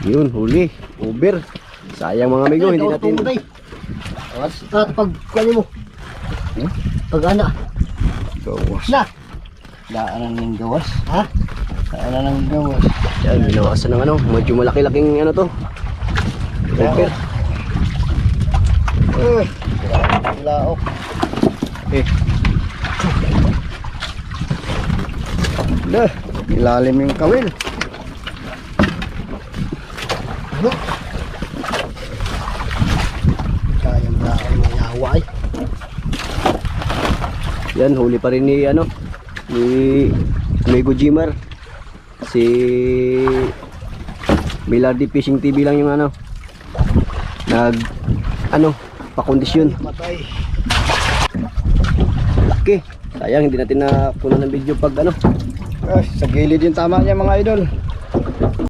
Yun, huli. Over. Sayang mga amigo, hindi natin. At pag kunin mo. Pag ana. Gawas. Na. Daanan ng gawas. Ha? Daanan ng gawas. Yan, binawasan ng ano. Medyo malaki-laking ano to. Over. Laok. Ilalim yung kawil. Kayang daan ng yawa ay. Yan, huli pa rin ni ano. Ni Amigo Jimar. Si Milardi Fishing TV lang yung ano. Pakondisyon. Matay. Okay. Sayang, hindi natin na puno ng video pag ano. Sa gilid yung tama niya mga idol.